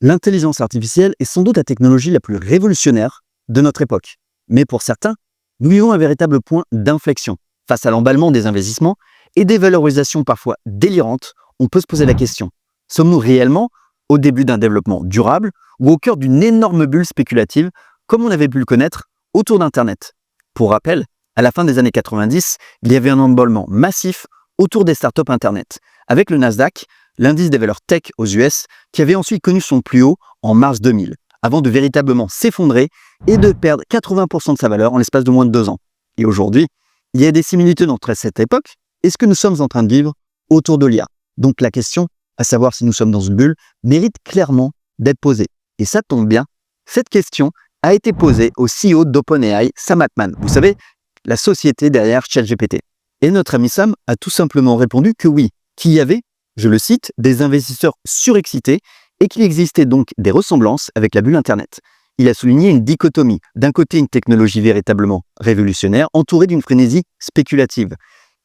L'intelligence artificielle est sans doute la technologie la plus révolutionnaire de notre époque. Mais pour certains, nous vivons un véritable point d'inflexion. Face à l'emballement des investissements et des valorisations parfois délirantes, on peut se poser la question, sommes-nous réellement au début d'un développement durable ou au cœur d'une énorme bulle spéculative comme on avait pu le connaître autour d'Internet? Pour rappel, à la fin des années 90, il y avait un emballement massif autour des startups Internet, avec le Nasdaq, l'indice des valeurs tech aux US, qui avait ensuite connu son plus haut en mars 2000, avant de véritablement s'effondrer et de perdre 80% de sa valeur en l'espace de moins de 2 ans. Et aujourd'hui, il y a des similitudes entre cette époque et ce que nous sommes en train de vivre autour de l'IA. Donc la question, à savoir si nous sommes dans une bulle, mérite clairement d'être posée. Et ça tombe bien, cette question a été posée au CEO d'OpenAI, Sam Altman. Vous savez, la société derrière ChatGPT. Et notre ami Sam a tout simplement répondu que oui, qu'il y avait, je le cite, des investisseurs surexcités et qu'il existait donc des ressemblances avec la bulle Internet. Il a souligné une dichotomie. D'un côté, une technologie véritablement révolutionnaire entourée d'une frénésie spéculative.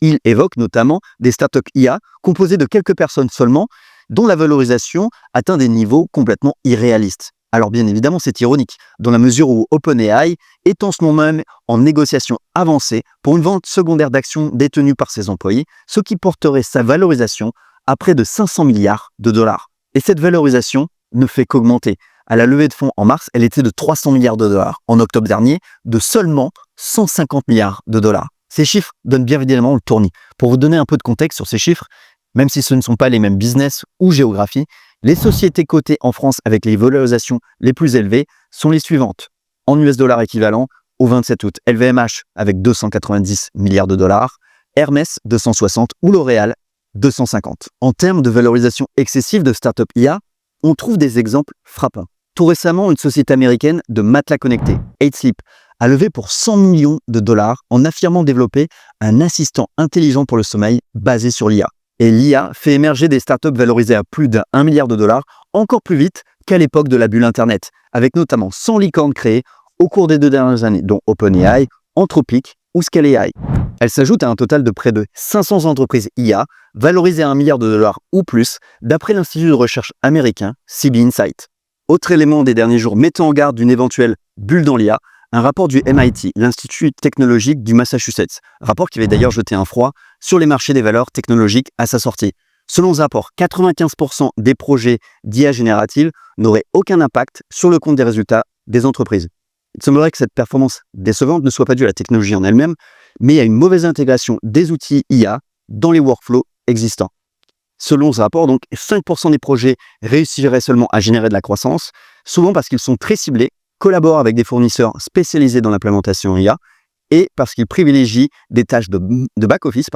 Il évoque notamment des startups IA composées de quelques personnes seulement, dont la valorisation atteint des niveaux complètement irréalistes. Alors bien évidemment, c'est ironique, dans la mesure où OpenAI est en ce moment même en négociation avancée pour une vente secondaire d'actions détenues par ses employés, ce qui porterait sa valorisation à près de 500 milliards de dollars. Et cette valorisation ne fait qu'augmenter. À la levée de fonds en mars, elle était de 300 milliards de dollars. En octobre dernier, de seulement 150 milliards de dollars. Ces chiffres donnent bien évidemment le tournis. Pour vous donner un peu de contexte sur ces chiffres, même si ce ne sont pas les mêmes business ou géographies, les sociétés cotées en France avec les valorisations les plus élevées sont les suivantes. En US dollars équivalent, au 27 août, LVMH avec 290 milliards de dollars, Hermès 260 ou L'Oréal 250. En termes de valorisation excessive de start-up IA, on trouve des exemples frappants. Tout récemment, une société américaine de matelas connectés, 8Sleep, a levé pour 100 millions de dollars en affirmant développer un assistant intelligent pour le sommeil basé sur l'IA. Et l'IA fait émerger des startups valorisées à plus d'1 milliard de dollars encore plus vite qu'à l'époque de la bulle Internet, avec notamment 100 licornes créées au cours des 2 dernières années, dont OpenAI, Anthropic ou Scale AI. Elle s'ajoute à un total de près de 500 entreprises IA valorisées à 1 milliard de dollars ou plus, d'après l'institut de recherche américain CB Insight. Autre élément des derniers jours mettant en garde d'une éventuelle bulle dans l'IA, un rapport du MIT, l'Institut technologique du Massachusetts, rapport qui avait d'ailleurs jeté un froid sur les marchés des valeurs technologiques à sa sortie. Selon ce rapport, 95% des projets d'IA générative n'auraient aucun impact sur le compte des résultats des entreprises. Il semblerait que cette performance décevante ne soit pas due à la technologie en elle-même, mais à une mauvaise intégration des outils IA dans les workflows existants. Selon ce rapport, donc, 5% des projets réussiraient seulement à générer de la croissance, souvent parce qu'ils sont très ciblés, collaborent avec des fournisseurs spécialisés dans l'implémentation IA et parce qu'ils privilégient des tâches de back-office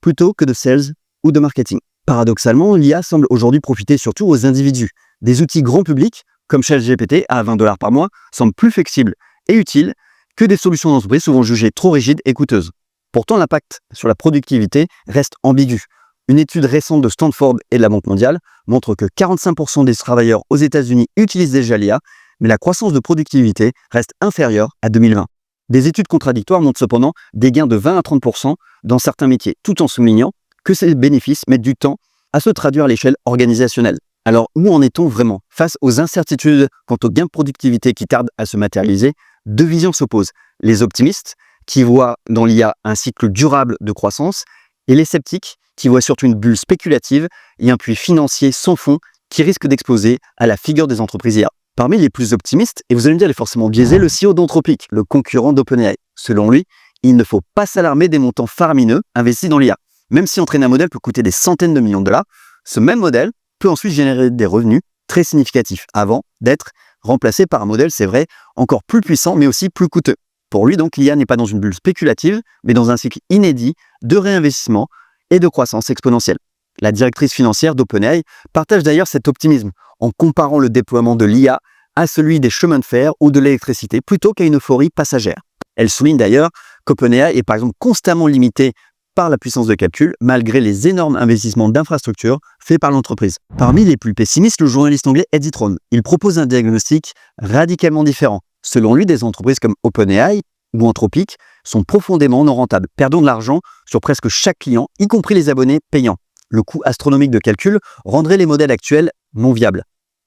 plutôt que de sales ou de marketing. Paradoxalement, l'IA semble aujourd'hui profiter surtout aux individus. Des outils grand public, comme ChatGPT à 20 $ par mois, semblent plus flexibles et utiles que des solutions d'entreprise souvent jugées trop rigides et coûteuses. Pourtant, l'impact sur la productivité reste ambigu. Une étude récente de Stanford et de la Banque mondiale montre que 45% des travailleurs aux États-Unis utilisent déjà l'IA, mais la croissance de productivité reste inférieure à 2020. Des études contradictoires montrent cependant des gains de 20 à 30% dans certains métiers, tout en soulignant que ces bénéfices mettent du temps à se traduire à l'échelle organisationnelle. Alors, où en est-on vraiment? Face aux incertitudes quant aux gains de productivité qui tardent à se matérialiser, deux visions s'opposent. Les optimistes, qui voient dans l'IA un cycle durable de croissance, et les sceptiques, qui voient surtout une bulle spéculative et un puits financier sans fond qui risque d'exploser à la figure des entreprises IA. Parmi les plus optimistes, et vous allez me dire, il est forcément biaisé, le CEO d'Anthropic, le concurrent d'OpenAI. Selon lui, il ne faut pas s'alarmer des montants faramineux investis dans l'IA. Même si entraîner un modèle peut coûter des centaines de millions de dollars, ce même modèle peut ensuite générer des revenus très significatifs avant d'être remplacé par un modèle, c'est vrai, encore plus puissant mais aussi plus coûteux. Pour lui, donc, l'IA n'est pas dans une bulle spéculative, mais dans un cycle inédit de réinvestissement et de croissance exponentielle. La directrice financière d'OpenAI partage d'ailleurs cet optimisme en comparant le déploiement de l'IA à celui des chemins de fer ou de l'électricité plutôt qu'à une euphorie passagère. Elle souligne d'ailleurs qu'OpenAI est par exemple constamment limité par la puissance de calcul malgré les énormes investissements d'infrastructures faits par l'entreprise. Parmi les plus pessimistes, le journaliste anglais Eddie Trone. Il propose un diagnostic radicalement différent. Selon lui, des entreprises comme OpenAI ou Anthropic sont profondément non rentables, perdant de l'argent sur presque chaque client, y compris les abonnés payants. Le coût astronomique de calcul rendrait les modèles actuels non viables.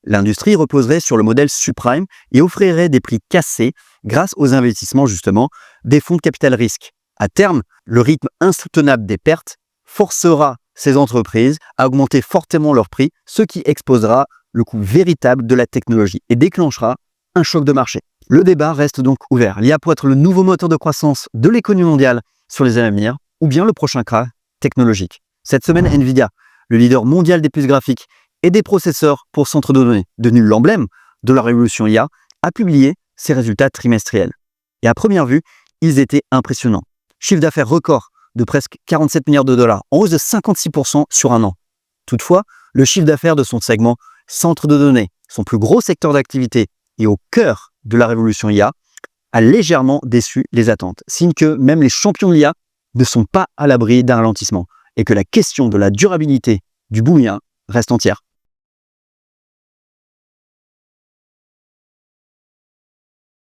L'industrie reposerait sur le modèle subprime et offrirait des prix cassés grâce aux investissements justement des fonds de capital risque. À terme, le rythme insoutenable des pertes forcera ces entreprises à augmenter fortement leurs prix, ce qui exposera le coût véritable de la technologie et déclenchera un choc de marché. Le débat reste donc ouvert. L'IA peut être le nouveau moteur de croissance de l'économie mondiale sur les années à venir ou bien le prochain krach technologique. Cette semaine, Nvidia, le leader mondial des puces graphiques et des processeurs pour centres de données, devenu l'emblème de la révolution IA, a publié ses résultats trimestriels. Et à première vue, ils étaient impressionnants. Chiffre d'affaires record de presque 47 milliards de dollars, en hausse de 56% sur un an. Toutefois, le chiffre d'affaires de son segment centre de données, son plus gros secteur d'activité et au cœur de la révolution IA, a légèrement déçu les attentes, signe que même les champions de l'IA ne sont pas à l'abri d'un ralentissement et que la question de la durabilité du boom IA reste entière.